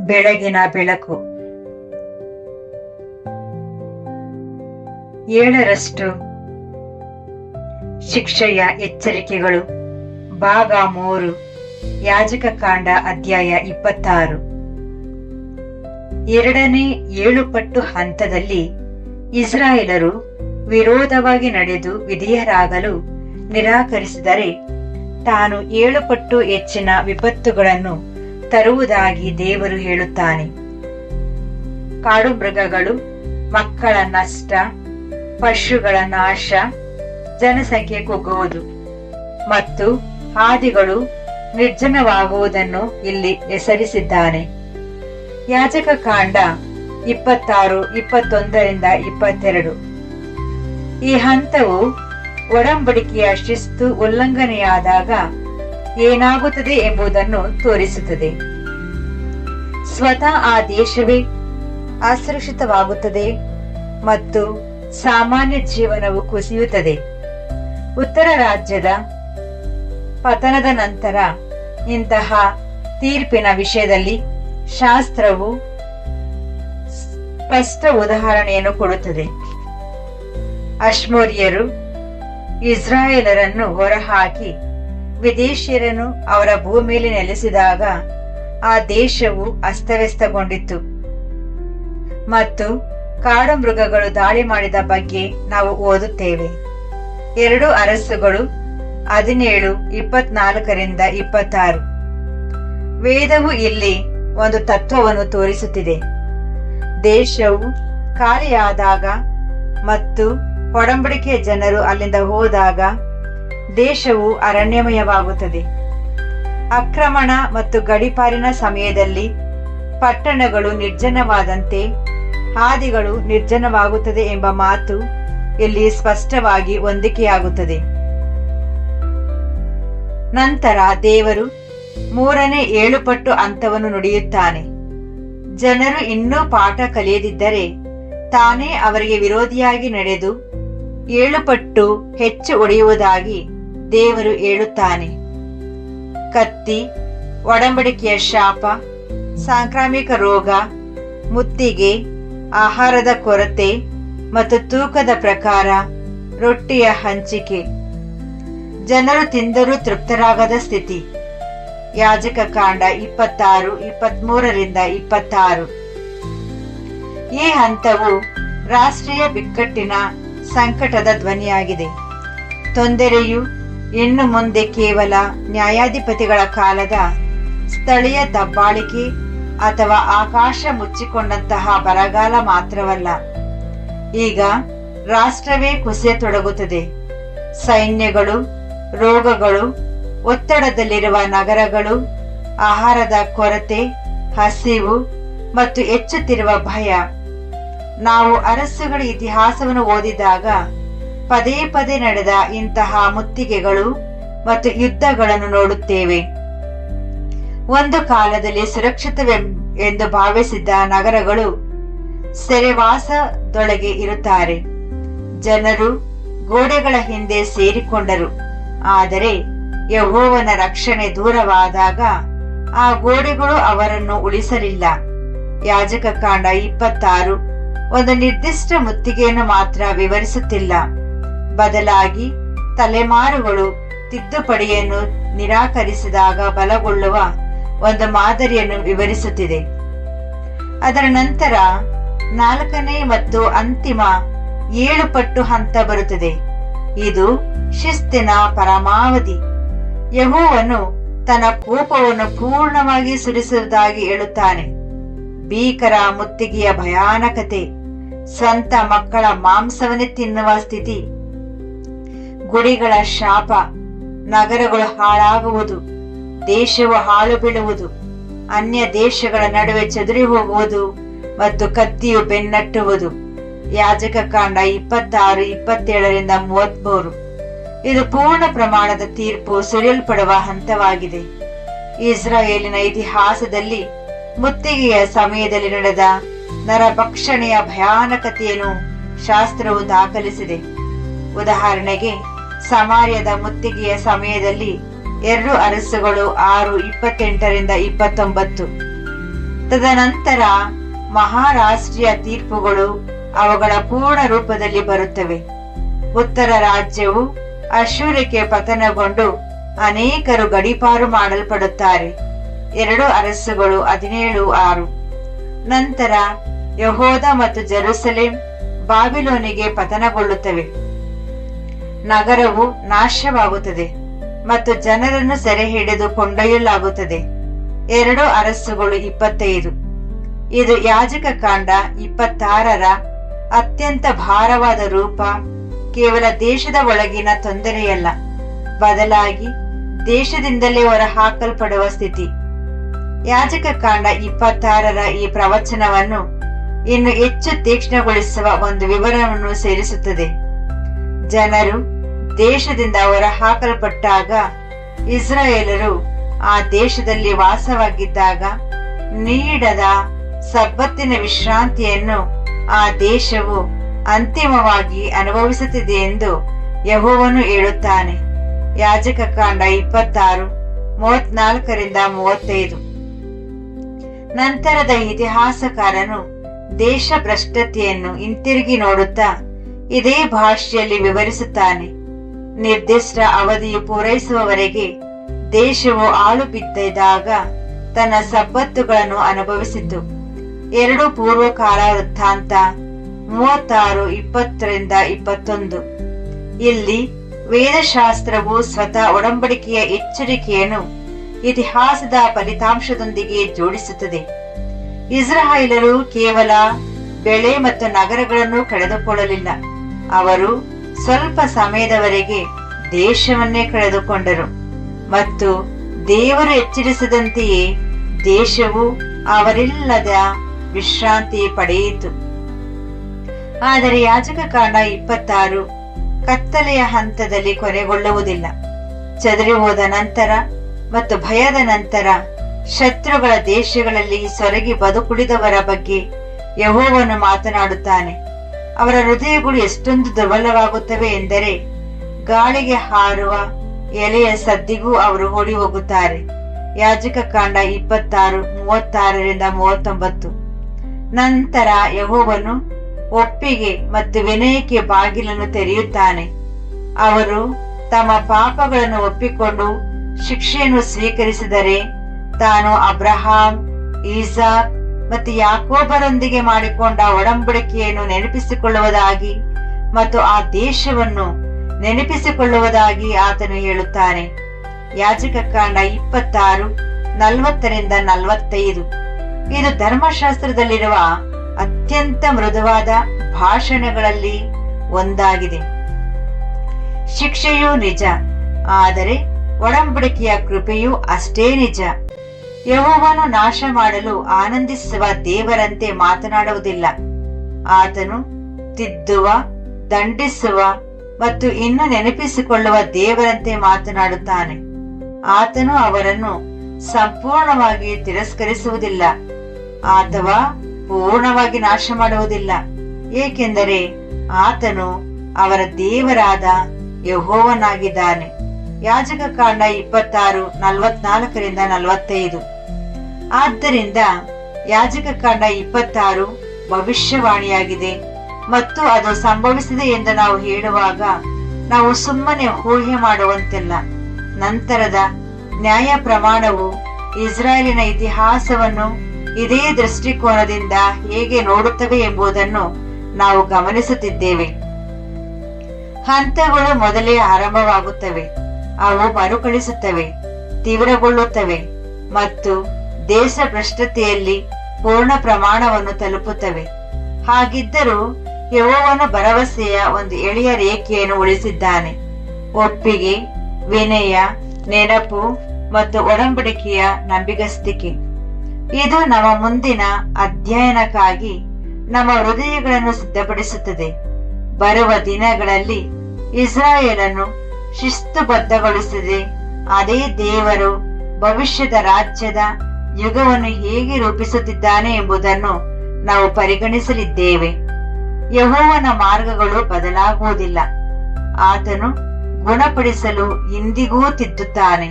ಬೆಳಗಿನ ಬೆಳಕು. 7 ಶಿಕ್ಷೆಯ ಎಚ್ಚರಿಕೆಗಳು. ಭಾಗ 3. ಯಾಜಕಕಾಂಡ ಅಧ್ಯಾಯ 26. 2ನೇ 7 ಪಟ್ಟು ಹಂತದಲ್ಲಿ ಇಸ್ರಾಯೇಲರು ವಿರೋಧವಾಗಿ ನಡೆದು ವಿಧೇಯರಾಗಲು ನಿರಾಕರಿಸಿದರೆ ತಾನು 7 ಪಟ್ಟು ಹೆಚ್ಚಿನ ವಿಪತ್ತುಗಳನ್ನು ತರುವುದಾಗಿ ದೇವರು ಹೇಳುತ್ತಾನೆ. ಕಾಡು ಮೃಗಗಳು, ಮಕ್ಕಳ ನಷ್ಟ, ಪಶುಗಳ ನಾಶ, ಜನಸಂಖ್ಯೆ ಕುಗ್ಗುವುದು ಮತ್ತು ಹಾದಿಗಳು ನಿರ್ಜನವಾಗುವುದನ್ನು ಇಲ್ಲಿ ಹೆಸರಿಸಿದ್ದಾನೆ. ಯಾಜಕಕಾಂಡ 26, 21-22. ಈ ಹಂತವು ಒಡಂಬಡಿಕೆಯ ಶಿಸ್ತು ಉಲ್ಲಂಘನೆಯಾದಾಗ ಏನಾಗುತ್ತದೆ ಎಂಬುದನ್ನು ತೋರಿಸುತ್ತದೆ. ಸ್ವತಃ ಆ ದೇಶವೇ ಅಸುರಕ್ಷಿತವಾಗುತ್ತದೆ ಮತ್ತು ಸಾಮಾನ್ಯ ಜೀವನವು ಕುಸಿಯುತ್ತದೆ. ಉತ್ತರ ರಾಜ್ಯದ ಪತನದ ನಂತರ ಇಂತಹ ತೀರ್ಪಿನ ವಿಷಯದಲ್ಲಿ ಶಾಸ್ತ್ರವು ಸ್ಪಷ್ಟ ಉದಾಹರಣೆಯನ್ನು ಕೊಡುತ್ತದೆ. ಅಶ್ಮೋರಿಯರು ಇಸ್ರಾಯೇಲರನ್ನು ಹೊರಹಾಕಿ ವಿದೇಶಿಯರನ್ನು ಅವರ ಭೂಮಿಯಲ್ಲಿ ನೆಲೆಸಿದಾಗ ಆ ದೇಶವು ಅಸ್ತವ್ಯಸ್ತಗೊಂಡಿತ್ತು ಮತ್ತು ಕಾಡು ಮೃಗಗಳು ದಾಳಿ ಮಾಡಿದ ಬಗ್ಗೆ ನಾವು ಓದುತ್ತೇವೆ. 2 ಅರಸುಗಳು 17, 24-26. ವೇದವು ಇಲ್ಲಿ ಒಂದು ತತ್ವವನ್ನು ತೋರಿಸುತ್ತಿದೆ. ದೇಶವು ಖಾಲಿಯಾದಾಗ ಮತ್ತು ಒಡಂಬಡಿಕೆಯ ಜನರು ಅಲ್ಲಿಂದ ಹೋದಾಗ ದೇಶವು ಅರಣ್ಯಮಯವಾಗುತ್ತದೆ. ಆಕ್ರಮಣ ಮತ್ತು ಗಡೀಪಾರಿನ ಸಮಯದಲ್ಲಿ ಪಟ್ಟಣಗಳು ನಿರ್ಜನವಾದಂತೆ ಹಾದಿಗಳು ನಿರ್ಜನವಾಗುತ್ತದೆ ಎಂಬ ಮಾತು ಇಲ್ಲಿ ಸ್ಪಷ್ಟವಾಗಿ ಹೊಂದಿಕೆಯಾಗುತ್ತದೆ. ನಂತರ ದೇವರು 3ನೇ 7 ಪಟ್ಟು ಹಂತವನ್ನು ನುಡಿಯುತ್ತಾನೆ. ಜನರು ಇನ್ನೂ ಪಾಠ ಕಲಿಯದಿದ್ದರೆ ತಾನೇ ಅವರಿಗೆ ವಿರೋಧಿಯಾಗಿ ನಡೆದು 7 ಪಟ್ಟು ಹೆಚ್ಚು ಹೊಡೆಯುವುದಾಗಿ ದೇವರು ಹೇಳುತ್ತಾನೆ. ಕತ್ತಿ, ಒಡಂಬಡಿಕೆಯ ಶಾಪ, ಸಾಂಕ್ರಾಮಿಕ ರೋಗ, ಮುತ್ತಿಗೆ, ಆಹಾರದ ಕೊರತೆ ಮತ್ತು ತೂಕದ ಪ್ರಕಾರ ರೊಟ್ಟಿಯ ಹಂಚಿಕೆ, ಜನರು ತಿಂದರೂ ತೃಪ್ತರಾಗದ ಸ್ಥಿತಿ. ಯಾಜಕಕಾಂಡ 26, 23-26. ಈ ಹಂತವು ರಾಷ್ಟ್ರೀಯ ಬಿಕ್ಕಟ್ಟಿನ ಸಂಕಟದ ಧ್ವನಿಯಾಗಿದೆ. ತೊಂದರೆಯು ಇನ್ನು ಮುಂದೆ ಕೇವಲ ನ್ಯಾಯಾಧಿಪತಿಗಳ ಕಾಲದ ಸ್ಥಳೀಯ ದಬ್ಬಾಳಿಕೆ ಅಥವಾ ಆಕಾಶ ಮುಚ್ಚಿಕೊಂಡಂತಹ ಬರಗಾಲ ಮಾತ್ರವಲ್ಲ. ಈಗ ರಾಷ್ಟ್ರವೇ ಕುಸಿಯತೊಡಗುತ್ತದೆ. ಸೈನ್ಯಗಳು, ರೋಗಗಳು, ಒತ್ತಡದಲ್ಲಿರುವ ನಗರಗಳು, ಆಹಾರದ ಕೊರತೆ, ಹಸಿವು ಮತ್ತು ಹೆಚ್ಚುತ್ತಿರುವ ಭಯ. ನಾವು ಅರಸುಗಳ ಇತಿಹಾಸವನ್ನು ಓದಿದಾಗ ಪದೇ ಪದೇ ನಡೆದ ಇಂತಹ ಮುತ್ತಿಗೆಗಳು ಮತ್ತು ಯುದ್ಧಗಳನ್ನು ನೋಡುತ್ತೇವೆ. ಒಂದು ಕಾಲದಲ್ಲಿ ಸುರಕ್ಷಿತವೆಂದು ಭಾವಿಸಿದ್ದ ನಗರಗಳು ಸೆರೆವಾಸದೊಳಗೆ ಇರುತ್ತಾರೆ. ಜನರು ಗೋಡೆಗಳ ಹಿಂದೆ ಸೇರಿಕೊಂಡರು. ಆದರೆ ಯೆಹೋವನ ರಕ್ಷಣೆ ದೂರವಾದಾಗ ಆ ಗೋಡೆಗಳು ಅವರನ್ನು ಉಳಿಸಲಿಲ್ಲ. ಯಾಜಕಕಾಂಡ 26 ಒಂದು ನಿರ್ದಿಷ್ಟ ಮುತ್ತಿಗೆಯನ್ನು ಮಾತ್ರ ವಿವರಿಸುತ್ತಿಲ್ಲ, ಬದಲಾಗಿ ತಲೆಮಾರುಗಳು ತಿದ್ದುಪಡಿಯನ್ನು ನಿರಾಕರಿಸಿದಾಗ ಬಲಗೊಳ್ಳುವ ಒಂದು ಮಾದರಿಯನ್ನು ವಿವರಿಸುತ್ತಿದೆ. ಅದರ ನಂತರ 4ನೇ ಮತ್ತು ಅಂತಿಮ 7 ಪಟ್ಟು ಹಂತ ಬರುತ್ತದೆ. ಇದು ಶಿಸ್ತಿನ ಪರಮಾವಧಿ. ಯೆಹೋವನು ತನ್ನ ಕೋಪವನ್ನು ಪೂರ್ಣವಾಗಿ ಸುರಿಸುವುದಾಗಿ ಹೇಳುತ್ತಾನೆ. ಭೀಕರ ಮುತ್ತಿಗೆಯ ಭಯಾನಕತೆ, ಸ್ವಂತ ಮಕ್ಕಳ ಮಾಂಸವನ್ನೇ ತಿನ್ನುವ ಸ್ಥಿತಿ, ಗುಡಿಗಳ ಶಾಪ, ನಗರಗಳು ಹಾಳಾಗುವುದು, ದೇಶವು ಹಾಳು ಬೀಳುವುದು, ಅನ್ಯ ದೇಶಗಳ ನಡುವೆ ಚದುರಿ ಹೋಗುವುದು ಮತ್ತು ಕತ್ತಿಯು ಬೆನ್ನಟ್ಟುವುದು. ಯಾಜಕಕಾಂಡ 26, 27-33. ಇದು ಪೂರ್ಣ ಪ್ರಮಾಣದ ತೀರ್ಪು ಸುರಿಯಲ್ಪಡುವ ಹಂತವಾಗಿದೆ. ಇಸ್ರಾಯೇಲಿನ ಇತಿಹಾಸದಲ್ಲಿ ಮುತ್ತಿಗೆಯ ಸಮಯದಲ್ಲಿ ನಡೆದ ನರಭಕ್ಷಣೆಯ ಭಯಾನಕತೆಯನ್ನು ಶಾಸ್ತ್ರವು ದಾಖಲಿಸಿದೆ. ಉದಾಹರಣೆಗೆ, ಸಮಾರ್ಯದ ಮುತ್ತಿಗೆಯ ಸಮಯದಲ್ಲಿ 2 ಅರಸುಗಳು 6, 28-29. ತದನಂತರ ಮಹಾರಾಷ್ಟ್ರೀಯ ತೀರ್ಪುಗಳು ಅವುಗಳ ಪೂರ್ಣ ರೂಪದಲ್ಲಿ ಬರುತ್ತವೆ. ಉತ್ತರ ರಾಜ್ಯವು ಅಶ್ಶೂರಕ್ಕೆ ಪತನಗೊಂಡು ಅನೇಕರು ಗಡೀಪಾರು ಮಾಡಲ್ಪಡುತ್ತಾರೆ. 2 ಅರಸುಗಳು 17:6. ನಂತರ ಯೆಹೂದ ಮತ್ತು ಜೆರುಸಲೇಮ್ ಬಾಬಿಲೋನಿಗೆ ಪತನಗೊಳ್ಳುತ್ತವೆ. ನಗರವು ನಾಶವಾಗುತ್ತದೆ ಮತ್ತು ಜನರನ್ನು ಸೆರೆ ಹಿಡಿದು ಕೊಂಡೊಯ್ಯಲಾಗುತ್ತದೆ. 2 ಅರಸುಗಳು 25. ಇದು ಯಾಜಕ ಕಾಂಡ 26ರ ಅತ್ಯಂತ ಭಾರವಾದ ರೂಪ. ಕೇವಲ ದೇಶದ ಒಳಗಿನ ತೊಂದರೆಯಲ್ಲ, ಬದಲಾಗಿ ದೇಶದಿಂದಲೇ ಹೊರ ಹಾಕಲ್ಪಡುವ ಸ್ಥಿತಿ. ಯಾಜಕ ಕಾಂಡ 26ರ ಈ ಪ್ರವಚನವನ್ನು ಇನ್ನು ಹೆಚ್ಚು ತೀಕ್ಷ್ಣಗೊಳಿಸುವ ಒಂದು ವಿವರವನ್ನು ಸೇರಿಸುತ್ತದೆ. ಜನರು ದೇಶದಿಂದ ಹೊರ ಹಾಕಲ್ಪಟ್ಟಾಗ, ಇಸ್ರಾಯೇಲರು ಆ ದೇಶದಲ್ಲಿ ವಾಸವಾಗಿದ್ದಾಗ ನೀಡದ ಸಬ್ಬತ್ತಿನ ವಿಶ್ರಾಂತಿಯನ್ನು ಆ ದೇಶವು ಅಂತಿಮವಾಗಿ ಅನುಭವಿಸುತ್ತಿದೆ ಎಂದು ಯೆಹೋವನು ಹೇಳುತ್ತಾನೆ. ಯಾಜಕ ಕಾಂಡ 26 34-35. ನಂತರದ ಇತಿಹಾಸಕಾರನು ದೇಶ ಭ್ರಷ್ಟತೆಯನ್ನು ಹಿಂತಿರುಗಿ ನೋಡುತ್ತಾ ಇದೇ ಭಾಷೆಯಲ್ಲಿ ವಿವರಿಸುತ್ತಾನೆ. ನಿರ್ದಿಷ್ಟ ಅವಧಿಯು ಪೂರೈಸುವವರೆಗೆ ದೇಶವು ಆಳು ಬಿದ್ದಿದ್ದಾಗ ತನ್ನ ಸಬ್ಬತ್ತುಗಳನ್ನು ಅನುಭವಿಸಿತು. 2 ಪೂರ್ವಕಾಲ ವೃತ್ತಾಂತ 36:20-21. ಇಲ್ಲಿ ವೇದಶಾಸ್ತ್ರವು ಸ್ವತಃ ಒಡಂಬಡಿಕೆಯ ಎಚ್ಚರಿಕೆಯನ್ನು ಇತಿಹಾಸದ ಫಲಿತಾಂಶದೊಂದಿಗೆ ಜೋಡಿಸುತ್ತದೆ. ಇಸ್ರಾಯೇಲರು ಕೇವಲ ಬೆಳೆ ಮತ್ತು ನಗರಗಳನ್ನು ಕಳೆದುಕೊಳ್ಳಲಿಲ್ಲ, ಅವರು ಸ್ವಲ್ಪ ಸಮಯದವರೆಗೆ ದೇಶವನ್ನೇ ಕಳೆದುಕೊಂಡರು ಮತ್ತು ದೇವರು ಎಚ್ಚರಿಸಿದಂತೆಯೇ ದೇಶವು ಅವರಿಲ್ಲದ ವಿಶ್ರಾಂತಿ ಪಡೆಯಿತು. ಆದರೆ ಯಾಜಕ ಕಾಂಡ 26 ಕತ್ತಲೆಯ ಹಂತದಲ್ಲಿ ಕೊನೆಗೊಳ್ಳುವುದಿಲ್ಲ. ಚದರಿ ಹೋದ ನಂತರ ಮತ್ತು ಭಯದ ನಂತರ ಶತ್ರುಗಳ ದೇಶಗಳಲ್ಲಿ ಸೊರಗಿ ಬದುಕುಳಿದವರ ಬಗ್ಗೆ ಯೆಹೋವನು ಮಾತನಾಡುತ್ತಾನೆ. ಅವರ ಹೃದಯಗಳು ಎಷ್ಟೊಂದು ದುರ್ಬಲವಾಗುತ್ತವೆ ಎಂದರೆ ಗಾಳಿಗೆ ಹಾರುವ ಎಲೆಯ ಸದ್ದಿಗೂ ಅವರು ಓಡಿ ಹೋಗುತ್ತಾರೆ. ಯಾಜಕ ಕಾಂಡ 26:36-39. ನಂತರ ಯೆಹೋವನು ಒಪ್ಪಿಗೆ ಮತ್ತು ವಿನಯಕ್ಕೆ ಬಾಗಿಲನ್ನು ತೆರೆಯುತ್ತಾನೆ. ಅವರು ತಮ್ಮ ಪಾಪಗಳನ್ನು ಒಪ್ಪಿಕೊಂಡು ಶಿಕ್ಷೆಯನ್ನು ಸ್ವೀಕರಿಸಿದರೆ ತಾನು ಅಬ್ರಹಾಂ, ಈಸಾಕ್ ಮತ್ತು ಯಾಕೋಬರೊಂದಿಗೆ ಮಾಡಿಕೊಂಡ ಒಡಂಬಡಿಕೆಯನ್ನು ನೆನಪಿಸಿಕೊಳ್ಳುವುದಾಗಿ ಮತ್ತು ಆ ದೇಶವನ್ನು ನೆನಪಿಸಿಕೊಳ್ಳುವುದಾಗಿ ಆತನು ಹೇಳುತ್ತಾನೆ. ಯಾಜಕ ಕಾಂಡ 26:40-45. ಇದು ಧರ್ಮಶಾಸ್ತ್ರದಲ್ಲಿರುವ ಅತ್ಯಂತ ಮೃದುವಾದ ಭಾಷಣಗಳಲ್ಲಿ ಒಂದಾಗಿದೆ. ಶಿಕ್ಷೆಯೂ ನಿಜ, ಆದರೆ ಒಡಂಬಡಿಕೆಯ ಕೃಪೆಯೂ ಅಷ್ಟೇ ನಿಜ. ಯೆಹೋವನು ನಾಶ ಮಾಡಲು ಆನಂದಿಸುವ ದೇವರಂತೆ ಮಾತನಾಡುವುದಿಲ್ಲ. ಆತನು ತಿದ್ದುವ, ದಂಡಿಸುವ ಮತ್ತು ಇನ್ನು ನೆನಪಿಸಿಕೊಳ್ಳುವ ದೇವರಂತೆ ಮಾತನಾಡುತ್ತಾನೆ. ಆತನು ಅವರನ್ನು ಸಂಪೂರ್ಣವಾಗಿ ತಿರಸ್ಕರಿಸುವುದಿಲ್ಲ ಅಥವಾ ಪೂರ್ಣವಾಗಿ ನಾಶ ಮಾಡುವುದಿಲ್ಲ, ಏಕೆಂದರೆ ಆತನು ಅವರ ದೇವರಾದ ಯೆಹೋವನಾಗಿದ್ದಾನೆ. ಯಾಜಕ ಕಾಂಡ 26:44-45. ಆದ್ದರಿಂದ ಯಾಜಕ ಕಾಂಡ 26 ಭವಿಷ್ಯವಾಣಿಯಾಗಿದೆ ಮತ್ತು ಅದು ಸಂಭವಿಸಿದೆ ಎಂದು ನಾವು ಹೇಳುವಾಗ ನಾವು ಸುಮ್ಮನೆ ಊಹೆ ಮಾಡುವಂತಿಲ್ಲ. ನಂತರದ ನ್ಯಾಯ ಪ್ರಮಾಣವು ಇಸ್ರಾಯೇಲಿನ ಇತಿಹಾಸವನ್ನು ಇದೇ ದೃಷ್ಟಿಕೋನದಿಂದ ಹೇಗೆ ನೋಡುತ್ತವೆ ಎಂಬುದನ್ನು ನಾವು ಗಮನಿಸುತ್ತಿದ್ದೇವೆ. ಹಂತಗಳು ಮೊದಲೇ ಆರಂಭವಾಗುತ್ತವೆ, ಅವು ಮರುಕಳಿಸುತ್ತವೆ, ತೀವ್ರಗೊಳ್ಳುತ್ತವೆ ಮತ್ತು ದೇಶ ಭ್ರಷ್ಟತೆಯಲ್ಲಿ ಪೂರ್ಣ ಪ್ರಮಾಣವನ್ನು ತಲುಪುತ್ತವೆ. ಹಾಗಿದ್ದರೂ ಯೆಹೋವನು ಭರವಸೆಯ ಒಂದು ಎಳೆಯ ರೇಖೆಯನ್ನು ಉಳಿಸಿದ್ದಾನೆ. ಒಪ್ಪಿಗೆ, ವಿನಯ, ನೆನಪು ಮತ್ತು ಒಡಂಬಡಿಕೆಯ ನಂಬಿಗಸ್ತಿಕೆ. ಇದು ನಮ್ಮ ಮುಂದಿನ ಅಧ್ಯಯನಕ್ಕಾಗಿ ನಮ್ಮ ಹೃದಯಗಳನ್ನು ಸಿದ್ಧಪಡಿಸುತ್ತದೆ. ಬರುವ ದಿನಗಳಲ್ಲಿ ಇಸ್ರಾಯೇಲನ್ನು ಶಿಸ್ತುಬದ್ಧಗೊಳಿಸಿದೆ ಅದೇ ದೇವರು ಭವಿಷ್ಯದ ರಾಜ್ಯದ ಯುಗವನ್ನು ಹೇಗೆ ರೂಪಿಸುತ್ತಿದ್ದಾನೆ ಎಂಬುದನ್ನು ನಾವು ಪರಿಗಣಿಸಲಿದ್ದೇವೆ. ಯೆಹೋವನ ಮಾರ್ಗಗಳು ಬದಲಾಗುವುದಿಲ್ಲ. ಆತನು ಗುಣಪಡಿಸಲು ಇಂದಿಗೂ ತಿದ್ದುತ್ತಾನೆ.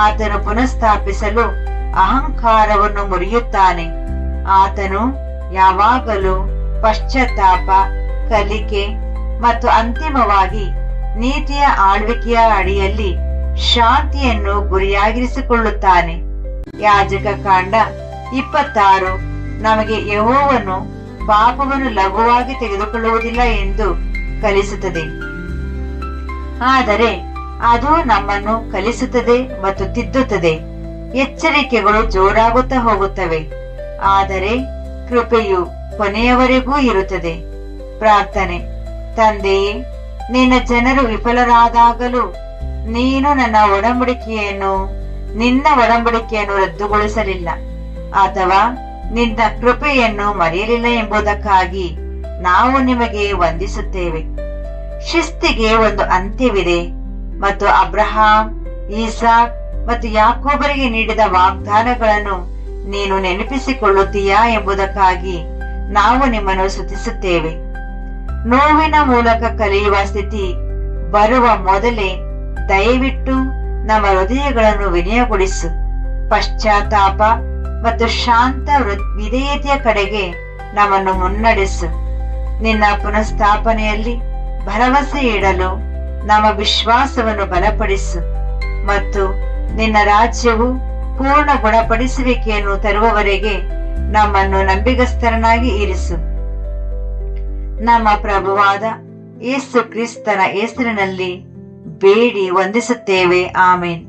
ಆತನು ಪುನಃಸ್ಥಾಪಿಸಲು ಅಹಂಕಾರವನ್ನು ಮುರಿಯುತ್ತಾನೆ. ಆತನು ಯಾವಾಗಲೂ ಪಶ್ಚಾತ್ತಾಪ, ಕಲಿಕೆ ಮತ್ತು ಅಂತಿಮವಾಗಿ ನೀತಿಯ ಆಳ್ವಿಕೆಯ ಅಡಿಯಲ್ಲಿ ಶಾಂತಿಯನ್ನು ಗುರಿಯಾಗಿರಿಸಿಕೊಳ್ಳುತ್ತಾನೆ. ಯಾಜಕ ಕಾಂಡ 26 ನಮಗೆ ಯೆಹೋವನು ಪಾಪವನ್ನು ಲಘುವಾಗಿ ತೆಗೆದುಕೊಳ್ಳುವುದಿಲ್ಲ ಎಂದು ಕಲಿಸುತ್ತದೆ. ಆದರೆ ಅದು ನಮ್ಮನ್ನು ಕಲಿಸುತ್ತದೆ ಮತ್ತು ತಿದ್ದುತ್ತದೆ. ಎಚ್ಚರಿಕೆಗಳು ಜೋರಾಗುತ್ತಾ ಹೋಗುತ್ತವೆ, ಆದರೆ ಕೃಪೆಯು ಕೊನೆಯವರೆಗೂ ಇರುತ್ತದೆ. ಪ್ರಾರ್ಥನೆ. ತಂದೆಯೇ, ನಿನ್ನ ಜನರು ವಿಫಲರಾದಾಗಲೂ ನೀನು ನಿನ್ನ ಒಡಂಬಡಿಕೆಯನ್ನು ರದ್ದುಗೊಳಿಸಲಿಲ್ಲ ಅಥವಾ ನಿನ್ನ ಕೃಪೆಯನ್ನು ಮರೆಯಲಿಲ್ಲ ಎಂಬುದಕ್ಕಾಗಿ ನಾವು ನಿಮಗೆ ವಂದಿಸುತ್ತೇವೆ. ಶಿಸ್ತಿಗೆ ಒಂದು ಅಂತ್ಯವಿದೆ ಮತ್ತು ಅಬ್ರಹಾಂ, ಈಸಾಕ್ ಮತ್ತು ಯಾಕೋಬರಿಗೆ ನೀಡಿದ ವಾಗ್ದಾನಗಳನ್ನು ನೀನು ನೆನಪಿಸಿಕೊಳ್ಳುತ್ತೀಯಾ ಎಂಬುದಕ್ಕಾಗಿ ನಾವು ನಿಮ್ಮನ್ನು ಸ್ತುತಿಸುತ್ತೇವೆ. ನೋವಿನ ಮೂಲಕ ಕಲಿಯುವ ಸ್ಥಿತಿ ಬರುವ ಮೊದಲೇ ದಯವಿಟ್ಟು ನಮ್ಮ ಹೃದಯಗಳನ್ನು ವಿನಯಗೊಳಿಸು. ಪಶ್ಚಾತ್ತಾಪ ಮತ್ತು ಶಾಂತ ವಿಧೇಯತೆಯ ಕಡೆಗೆ ನಮ್ಮನ್ನು ಮುನ್ನಡೆಸು. ನಿನ್ನ ಪುನಃಸ್ಥಾಪನೆಯಲ್ಲಿ ಭರವಸೆ ಇಡಲು ನಮ್ಮ ವಿಶ್ವಾಸವನ್ನು ಬಲಪಡಿಸು ಮತ್ತು ನಿನ್ನ ರಾಜ್ಯವು ಪೂರ್ಣ ಗುಣಪಡಿಸುವಿಕೆಯನ್ನು ತರುವವರೆಗೆ ನಮ್ಮನ್ನು ನಂಬಿಗಸ್ತರನಾಗಿ ಇರಿಸು. ನಮ್ಮ ಪ್ರಭುವಾದ ಯೇಸು ಕ್ರಿಸ್ತನ ಹೆಸರಿನಲ್ಲಿ ಬೇಡಿ ವಂದಿಸುತ್ತೇವೆ. ಆಮೇನ್.